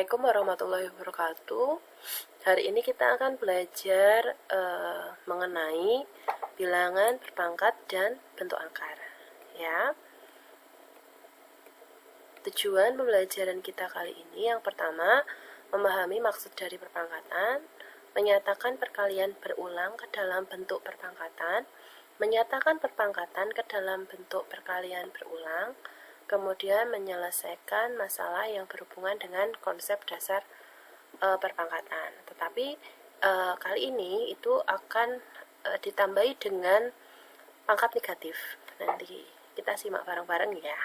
Assalamualaikum warahmatullahi wabarakatuh. Hari ini kita akan belajar mengenai bilangan berpangkat dan bentuk angka. Ya. Tujuan pembelajaran kita kali ini yang pertama, memahami maksud dari perpangkatan, menyatakan perkalian berulang ke dalam bentuk perpangkatan, menyatakan perpangkatan ke dalam bentuk perkalian berulang, kemudian menyelesaikan masalah yang berhubungan dengan konsep dasar perpangkatan. Tetapi kali ini itu akan ditambahi dengan pangkat negatif. Nanti kita simak bareng-bareng ya.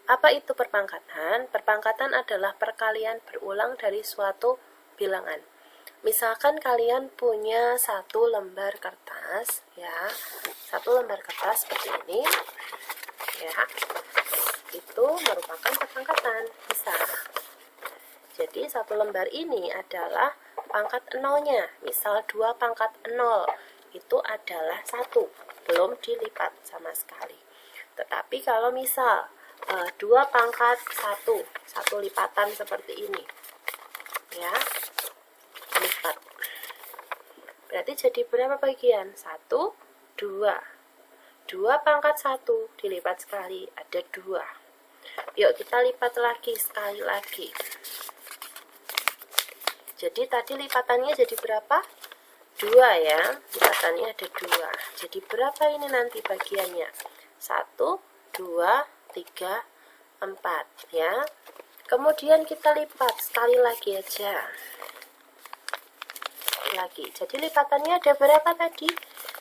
Apa itu perpangkatan? Perpangkatan adalah perkalian berulang dari suatu bilangan. Misalkan kalian punya satu lembar kertas, ya, satu lembar kertas seperti ini, ya, itu merupakan perpangkatan, bisa. Jadi satu lembar ini adalah pangkat nolnya, misal 2 pangkat 0, itu adalah 1, belum dilipat sama sekali. Tetapi kalau misal 2 pangkat 1, satu lipatan seperti ini, ya, lipat. Berarti jadi berapa bagian? 1, 2. 2 pangkat 1 dilipat sekali, ada 2. Yuk kita lipat lagi, sekali lagi. Jadi tadi lipatannya jadi berapa? 2 ya, lipatannya ada 2. Jadi berapa ini nanti bagiannya? 1, 2, 3, 4 ya. Kemudian kita lipat sekali lagi aja. Lagi. Jadi lipatannya ada berapa tadi?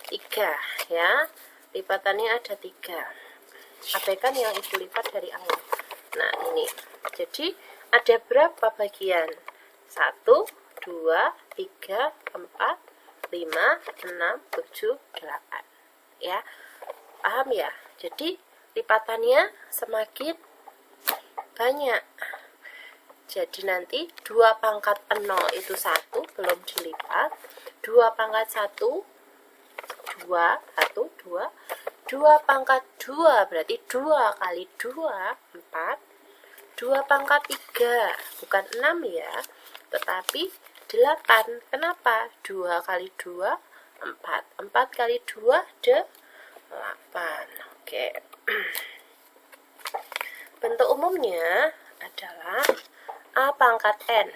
3 ya. Lipatannya ada 3. Abaikan yang ibu lipat dari awal. Nah, ini. Jadi ada berapa bagian? 1, 2, 3, 4, 5, 6, 7, 8. Ya. Paham ya? Jadi lipatannya semakin banyak. Jadi nanti 2 pangkat 0 itu 1, belum dilipat. 2 pangkat 1, 2, 1, 2. 2 pangkat 2, berarti 2 kali 2, 4. 2 pangkat 3, bukan 6 ya, tetapi 8. Kenapa? 2 kali 2, 4. 4 kali 2, 8. Oke. Bentuk umumnya adalah A pangkat N.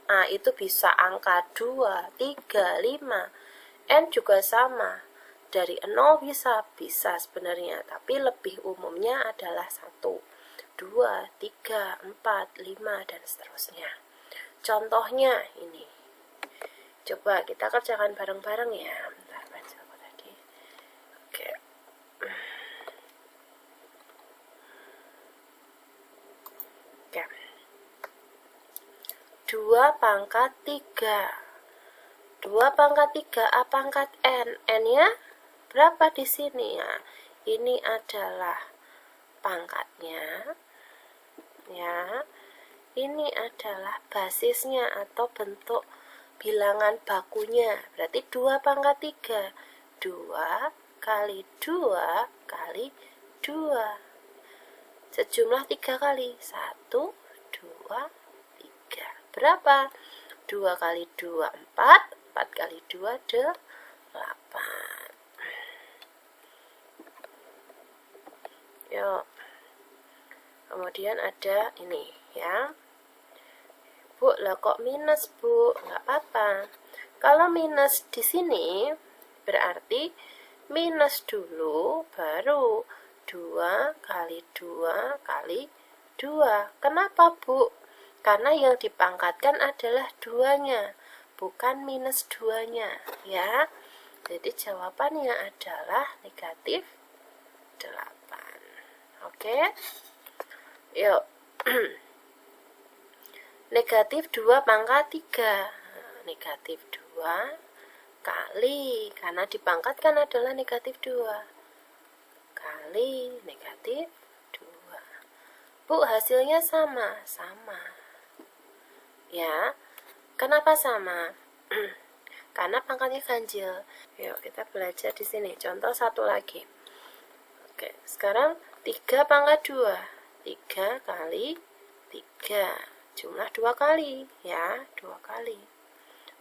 A itu bisa angka 2, 3, 5. N juga sama. Dari 0 bisa sebenarnya. Tapi lebih umumnya adalah 1, 2, 3, 4, 5, dan seterusnya. Contohnya ini. Coba kita kerjakan bareng-bareng ya. Bentar, baca apa tadi. Oke. 2 pangkat 3. 2 pangkat 3 A pangkat N. N-nya berapa di sini ya? Ini adalah pangkatnya. Ya. Ini adalah basisnya atau bentuk bilangan bakunya. Berarti 2 pangkat 3. 2 kali 2 kali 2. Sejumlah 3 kali. 1, 2, 3. Berapa? 2 kali 2, 4. 4 kali 2, 8. Yuk. Kemudian ada ini ya. Bu, lah kok minus, Bu? Nggak apa-apa. Kalau minus di sini, berarti minus dulu, baru 2 kali 2 kali 2. Kenapa, Bu? Karena yang dipangkatkan adalah 2-nya, bukan minus 2-nya, ya. Jadi jawabannya adalah negatif 8. Oke? Yuk. Negatif 2 pangkat 3. Negatif 2 kali, karena dipangkatkan adalah negatif 2, kali negatif 2. Bu, hasilnya sama? Sama. Ya, kenapa sama? Karena pangkatnya ganjil. Yuk kita belajar di sini. Contoh satu lagi. Oke, sekarang 3 pangkat 2. 3 kali 3. Jumlah 2 kali ya, 2 kali.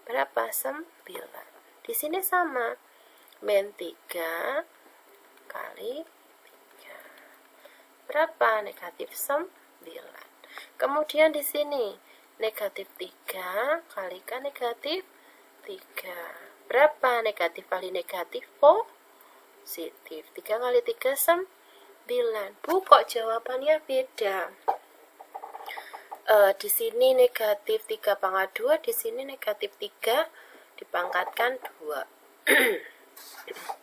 Berapa? 9. Di sini sama. Min 3 kali 3. Berapa? Negatif 9. Kemudian di sini negatif 3 kalikan negatif 3. Berapa? Negatif kali negatif positif. 3 kali 3 9. Bu, kok jawabannya beda? Di sini negatif 3 pangkat 2, di sini negatif 3 dipangkatkan 2.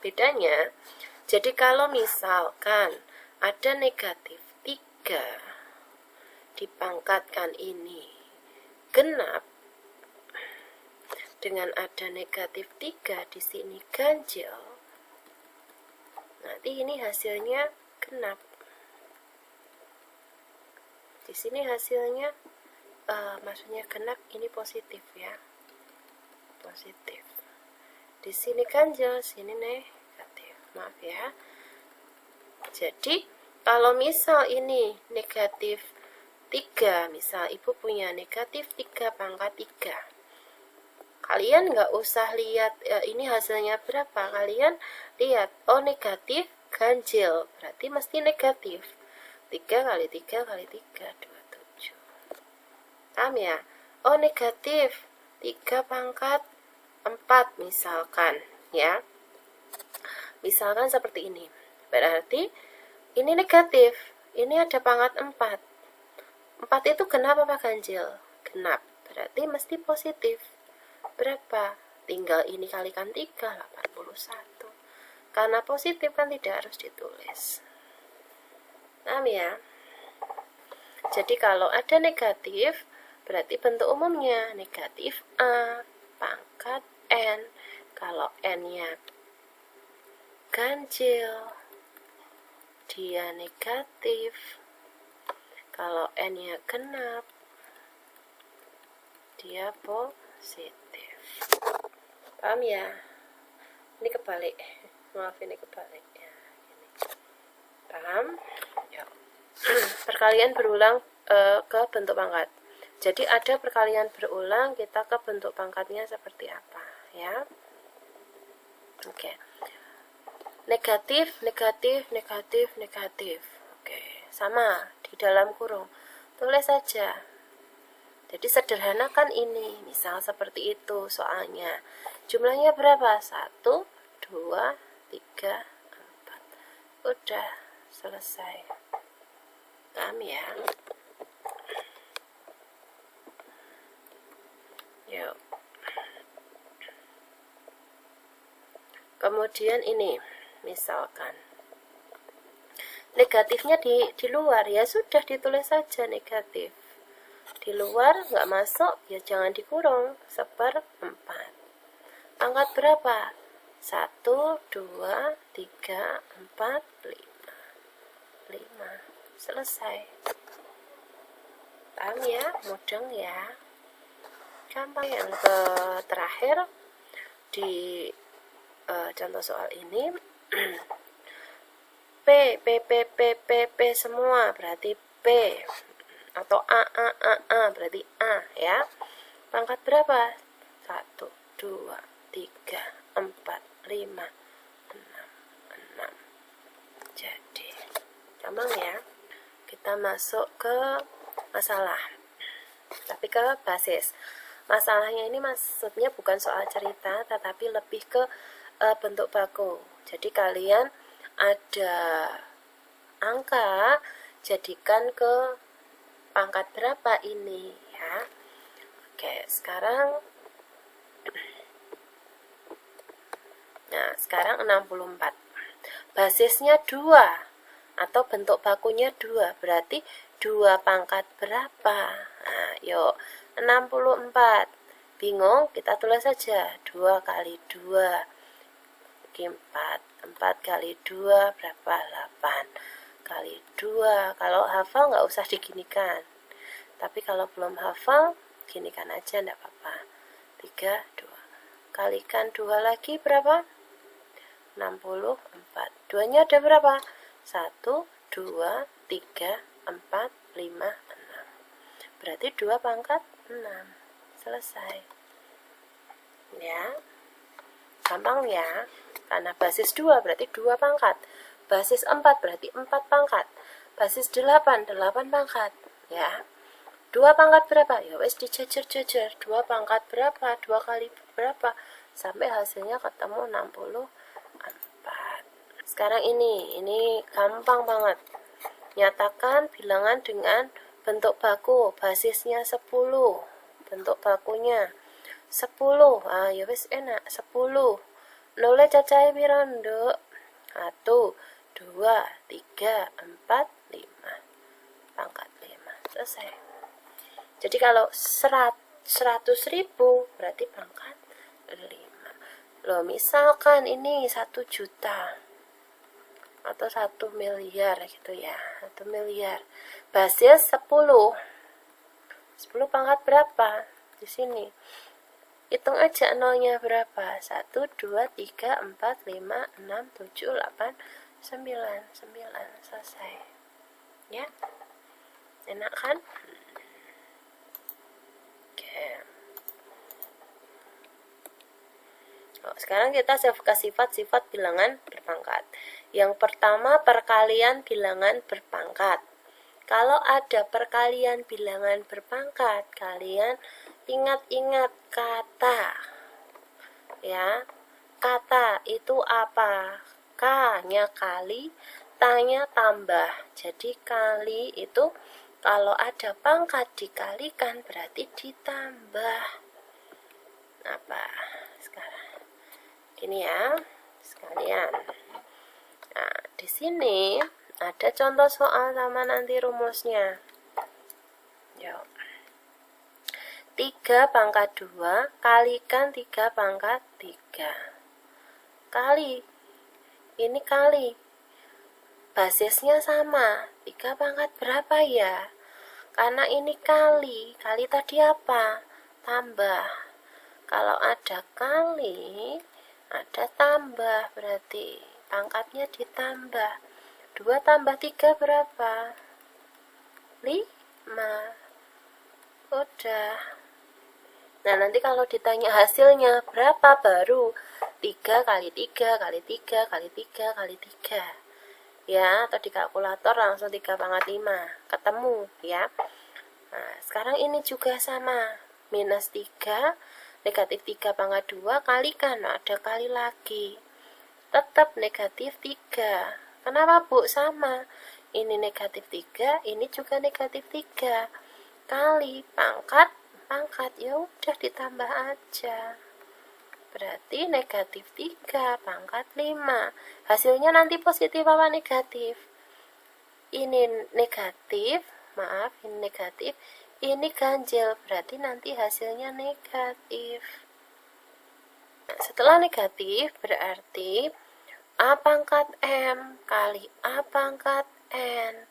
Bedanya, jadi kalau misalkan ada negatif 3 dipangkatkan ini genap, dengan ada negatif 3 di sini ganjil, nanti ini hasilnya genap. Di sini hasilnya maksudnya genap, ini positif ya, positif. Di sini ganjil, sini negatif, maaf ya. Jadi kalau misal ini negatif 3, misal ibu punya negatif 3 pangkat 3, kalian nggak usah lihat ini hasilnya berapa, kalian lihat, oh negatif ganjil, berarti mesti negatif. 3 kali 3 kali 3, 27. Paham ya? Oh negatif 3 pangkat 4 misalkan ya. Misalkan seperti ini. Berarti ini negatif, ini ada pangkat 4. 4 itu genap apa ganjil? Genap. Berarti mesti positif. Berapa? Tinggal ini kalikan 3, 81. Karena positif kan tidak harus ditulis. Paham ya? Jadi kalau ada negatif, berarti bentuk umumnya negatif A pangkat N. Kalau N-nya ganjil, dia negatif. Kalau N-nya genap, dia positif. Paham ya? Ini kebalik. Maaf, ini kebalik ya. Gini. Paham? Ya. Perkalian berulang ke bentuk pangkat. Jadi ada perkalian berulang, kita ke bentuk pangkatnya seperti apa ya. Oke. Negatif, negatif, negatif, negatif. Oke, sama di dalam kurung. Tulis saja. Jadi sederhanakan ini. Misal seperti itu soalnya. Jumlahnya berapa? 1, 2, 3, 4. Udah selesai. Paham ya? Yuk. Kemudian ini, misalkan negatifnya di luar, ya sudah ditulis saja negatif. Di luar nggak masuk, ya jangan dikurung, 1/4. Pangkat berapa? 1, 2, 3, 4, 5. 5. Selesai. Paham ya? Mudeng ya? Gampang. Yang terakhir di contoh soal ini P semua berarti P, atau A berarti A ya. Pangkat berapa? 1, 2, 3, 4, 5, 6. Jadi gampang ya. Kita masuk ke masalah, tapi ke basis. Masalahnya ini maksudnya bukan soal cerita, tetapi lebih ke bentuk baku. Jadi kalian ada angka, jadikan ke pangkat berapa ini ya. Oke, sekarang sekarang 64. Basisnya 2 atau bentuk bakunya 2, berarti 2 pangkat berapa? Nah, yuk, 64. Bingung? Kita tulis saja 2 kali 2 4. 4 kali 2 berapa? 8 kali 2. Kalau hafal nggak usah diginikan, tapi kalau belum hafal ginikan aja, enggak apa-apa. 3, 2 kalikan 2 lagi berapa? 64. 2 nya ada berapa? 1, 2, 3, 4, 5, 6. Berarti 2 pangkat 6. Selesai. Ya. Gampang ya. Karena basis 2 berarti 2 pangkat. Basis 4 berarti 4 pangkat. Basis 8, 8 pangkat. Ya. 2 pangkat berapa? Ya wes dijajar-jajar. 2 pangkat berapa? 2 kali berapa? Sampai hasilnya ketemu 64. Sekarang ini gampang banget. Nyatakan bilangan dengan bentuk baku. Basisnya 10. Bentuk bakunya 10. Ah, ya wis enak. 10. Nolnya cacahe pira, Nduk? 1, 2, 3, 4, 5. Pangkat 5. Selesai. Jadi kalau 100.000 berarti pangkat 5. Loh, misalkan ini 1 juta atau 1 miliar gitu ya. 1 miliar. Basis 10. 10 pangkat berapa? Di sini. Hitung aja nolnya berapa. 1, 2, 3, 4, 5, 6, 7, 8, 9. 9. Selesai. Ya. Enak kan? Oke. Oh, sekarang kita ke sifat-sifat bilangan berpangkat. Yang pertama, perkalian bilangan berpangkat. Kalau ada perkalian bilangan berpangkat, kalian ingat-ingat kata. Ya. Kata itu apa? K-nya kali, T-nya tambah. Jadi kali itu kalau ada pangkat dikalikan berarti ditambah. Apa? Sekarang gini ya, sekalian. Nah, di sini ada contoh soal sama nanti rumusnya. Yuk. 3 pangkat 2 kalikan 3 pangkat 3. Kali. Ini kali. Basisnya sama. 3 pangkat berapa ya? Karena ini kali. Kali tadi apa? Tambah. Kalau ada kali, ada tambah. Berarti pangkatnya ditambah. 2 tambah 3 berapa? 5. Udah. Nah, nanti kalau ditanya hasilnya berapa baru 3 kali 3 kali 3 kali 3 kali 3. Ya, atau di kalkulator langsung 3 pangkat 5. Ketemu, ya. Nah, sekarang ini juga sama. Minus 3, negatif 3 pangkat 2, kalikan. Nah, ada kali lagi. Tetap negatif 3. Kenapa, Bu? Sama. Ini negatif 3, ini juga negatif 3. Kali pangkat ya udah ditambah aja. Berarti negatif 3 pangkat 5. Hasilnya nanti positif apa negatif? Ini negatif, maaf, ini negatif, ini ganjil, berarti nanti hasilnya negatif. Nah, setelah negatif berarti A pangkat M kali A pangkat N.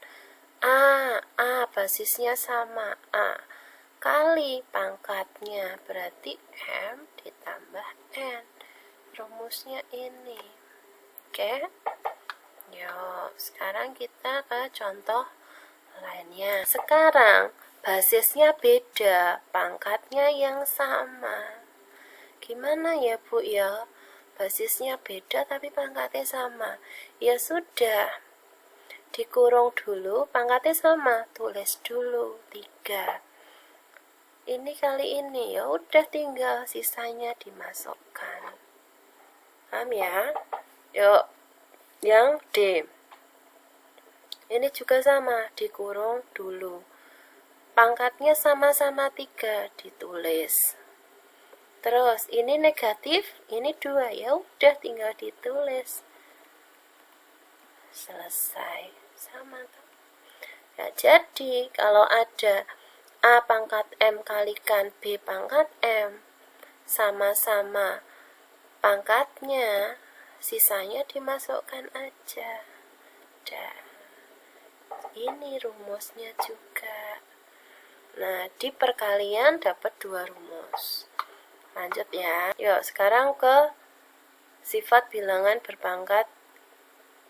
A basisnya sama A kali pangkatnya berarti M ditambah N. Rumusnya ini. Oke. Yuk, sekarang kita ke contoh lainnya. Sekarang basisnya beda, pangkatnya yang sama. Gimana ya, Bu ya? Basisnya beda tapi pangkatnya sama. Ya sudah. Dikurung dulu, pangkatnya sama. Tulis dulu 3. Ini kali ini, ya udah tinggal sisanya dimasukkan. Paham ya? Yuk, yang D. Ini juga sama, dikurung dulu. Pangkatnya sama-sama 3, ditulis. Terus, ini negatif, ini 2, ya udah tinggal ditulis. Selesai. Sama kan? Ya, jadi, kalau ada A pangkat M kalikan B pangkat M sama-sama pangkatnya, sisanya dimasukkan aja. Dan ini rumusnya juga. Nah, di perkalian dapat 2 rumus. Lanjut ya. Yuk, sekarang ke sifat bilangan berpangkat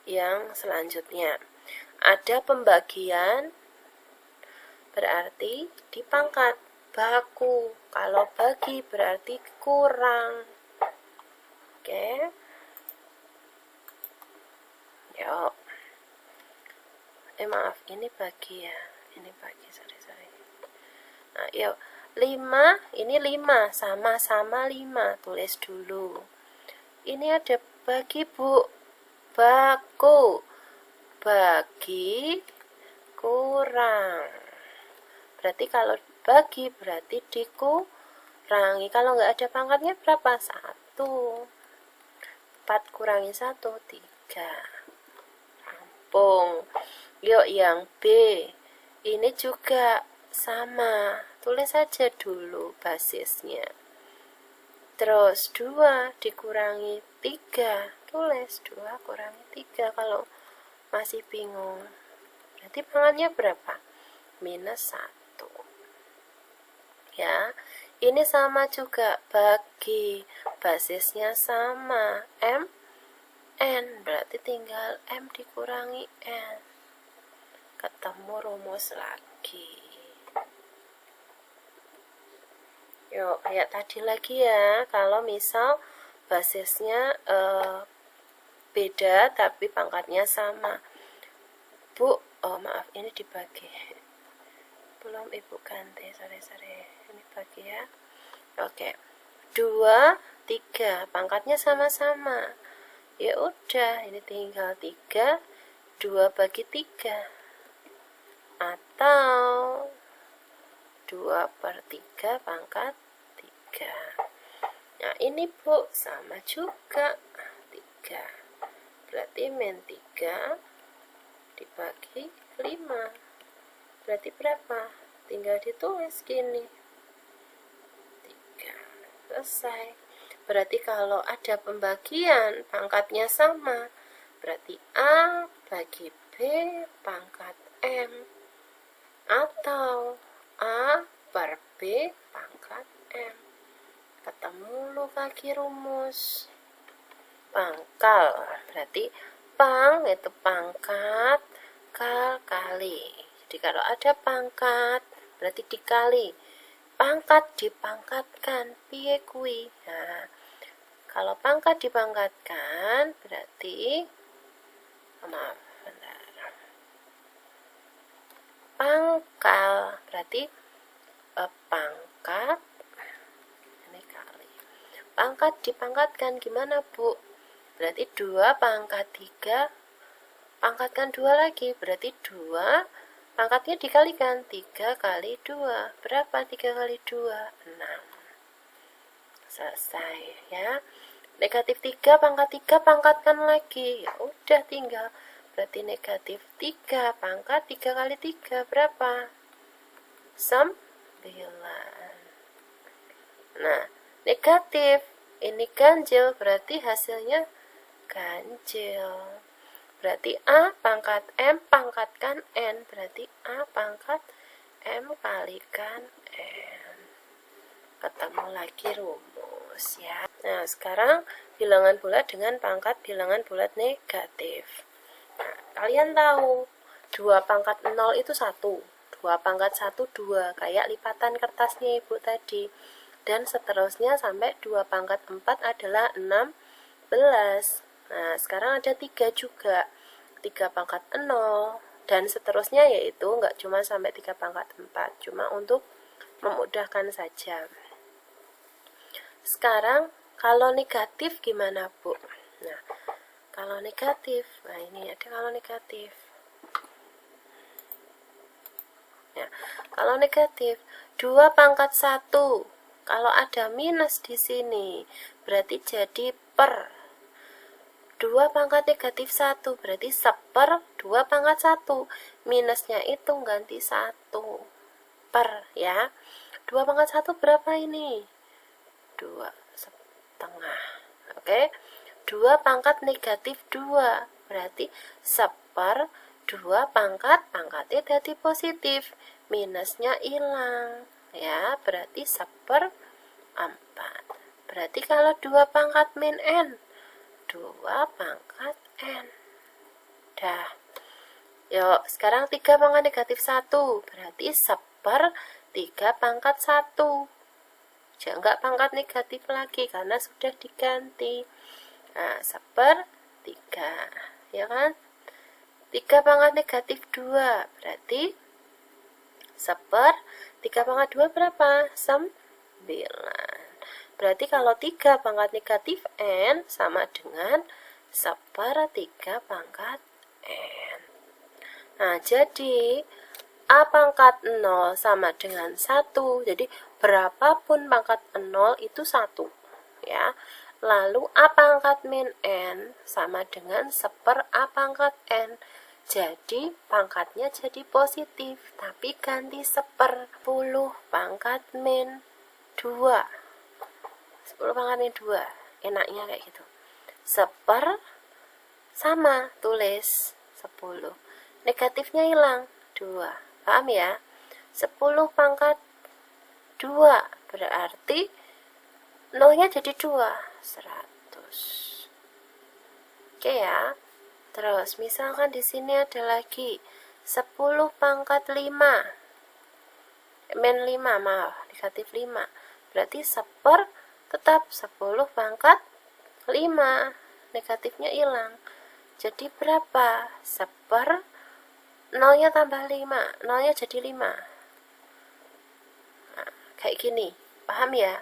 yang selanjutnya. Ada pembagian berarti dipangkat. Baku, kalau bagi berarti kurang. Oke. Yuk. Maaf, ini bagi ya. Ini bagi, sorry. Nah, yuk. 5, ini 5, sama-sama 5. Tulis dulu. Ini ada bagi, Bu. Baku. Bagi kurang. Berarti kalau bagi berarti dikurangi. Kalau nggak ada pangkatnya berapa? 1. 4 kurangi 1, 3. Rampung. Yuk yang B. Ini juga sama. Tulis saja dulu basisnya. Terus 2 dikurangi 3. Tulis 2 kurangi 3 kalau masih bingung. Berarti pangkatnya berapa? Minus 1. Ya, ini sama juga, bagi basisnya sama, M, N, berarti tinggal M dikurangi N, ketemu rumus lagi. Yuk, kayak tadi lagi ya, kalau misal basisnya beda tapi pangkatnya sama. Bu, oh maaf, ini dibagi. Belum Ibu ganti, sorry. Ini bagi ya. Oke. 2, 3, pangkatnya sama-sama. Ya udah, ini tinggal 3, 2 bagi 3. Atau 2/3 pangkat 3. Nah, ini Bu, sama juga. 3. Berarti min 3 dibagi 5. Berarti berapa? Tinggal ditulis gini. 3. Selesai. Berarti kalau ada pembagian pangkatnya sama, berarti A bagi B pangkat M. Atau A per B pangkat M. Ketemu lu lagi rumus. Pangkal, berarti pang itu pangkat, kal kali. Jadi kalau ada pangkat berarti dikali. Pangkat dipangkatkan, piye kui. Nah, kalau pangkat dipangkatkan berarti maaf, bentar. Pangkal berarti pangkat ini kali. Pangkat dipangkatkan gimana, Bu? Berarti 2 pangkat 3 pangkatkan 2 lagi, berarti 2 pangkatnya dikalikan 3 kali 2. Berapa 3 kali 2? 6. Selesai ya. Negatif 3 pangkat 3 pangkatkan lagi. Ya udah tinggal. Berarti negatif 3 pangkat 3 kali 3 berapa? 9. Nah, negatif ini ganjil berarti hasilnya ganjil. Berarti A pangkat M pangkatkan N, berarti A pangkat M kalikan N. Ketemu lagi rumus ya. Nah, sekarang bilangan bulat dengan pangkat bilangan bulat negatif. Nah, kalian tahu 2 pangkat 0 itu 1, 2 pangkat 1 2, kayak lipatan kertasnya Ibu tadi. Dan seterusnya sampai 2 pangkat 4 adalah 16. Nah, sekarang ada 3 juga. 3 pangkat 0 dan seterusnya, yaitu nggak cuma sampai 3 pangkat 4, cuma untuk memudahkan saja. Sekarang kalau negatif gimana, Bu? Nah, kalau negatif, nah ini ada kalau negatif. Ya, kalau negatif 2 pangkat 1. Kalau ada minus di sini, berarti jadi per 2 pangkat negatif 1, berarti 1/2 pangkat 1. Minusnya itu ganti 1 per ya. 2 pangkat 1 berapa ini? 2,5. Oke. 2 pangkat negatif 2, berarti 1/2 pangkatnya jadi positif. Minusnya hilang ya, berarti 1/4. Berarti kalau 2 pangkat min N, 2 pangkat N. Dah. Yuk, sekarang 3 pangkat negatif 1, berarti 1/3 pangkat 1. Enggak pangkat negatif lagi karena sudah diganti. Nah, 1/3, ya kan? 3 pangkat negatif 2, berarti 1/3 pangkat 2 berapa? 9. Berarti kalau 3 pangkat negatif n sama dengan 1/3 pangkat n. Nah, jadi A pangkat 0 sama dengan 1. Jadi, berapapun pangkat 0 itu 1. Ya. Lalu, A pangkat min n sama dengan 1/A pangkat n. Jadi, pangkatnya jadi positif. Tapi ganti 10 pangkat min 2. 10 pangkat min 2. Enaknya kayak gitu. 1 sama, tulis 10. Negatifnya hilang, 2. Paham ya? 10 pangkat 2 berarti 0-nya jadi 2, 100. Oke ya. Terus misalkan di sini ada lagi 10 pangkat 5. Min 5, maaf, negatif 5. Berarti tetap 10 pangkat 5. Negatifnya hilang. Jadi berapa? 0-nya tambah 5, 0-nya jadi 5. Nah, kayak gini, paham ya?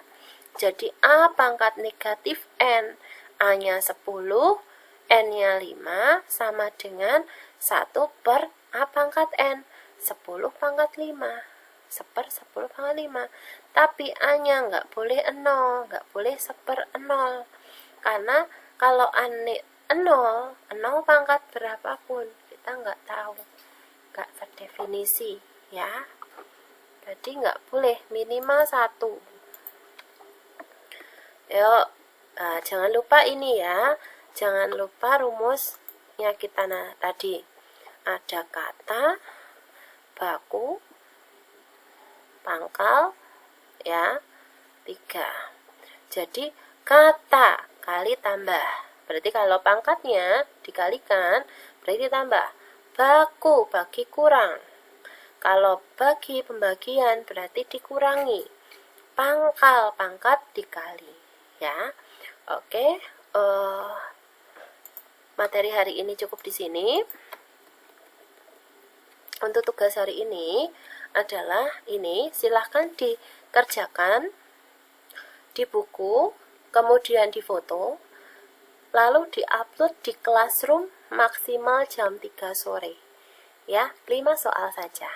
Jadi A pangkat negatif N, A-nya 10, N-nya 5, sama dengan 1/A pangkat N, 10 pangkat 5, 1/10 pangkat 5. Tapi A-nya nggak boleh 0, nggak boleh 1/0. Karena kalau A 0 pangkat berapapun, kita nggak tahu. Nggak terdefinisi ya, jadi nggak boleh, minimal 1. Yuk, jangan lupa ini ya, jangan lupa rumusnya kita tadi. Ada kata, baku, pangkal ya, 3. Jadi kata kali tambah, berarti kalau pangkatnya dikalikan berarti tambah. Baku bagi kurang, kalau bagi pembagian berarti dikurangi. Pangkal pangkat dikali ya. Oke, materi hari ini cukup di sini. Untuk tugas hari ini adalah ini, silahkan dikerjakan di buku, kemudian difoto, lalu diupload di Classroom maksimal jam 3 sore. Ya, 5 soal saja.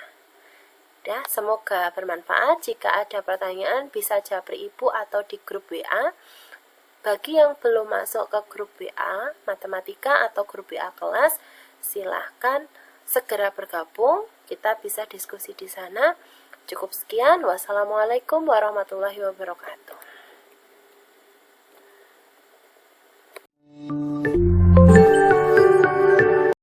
Ya, semoga bermanfaat. Jika ada pertanyaan bisa japri Ibu atau di grup WA. Bagi yang belum masuk ke grup WA matematika atau grup WA kelas, silahkan segera bergabung. Kita bisa diskusi di sana. Cukup sekian. Wassalamualaikum warahmatullahi wabarakatuh.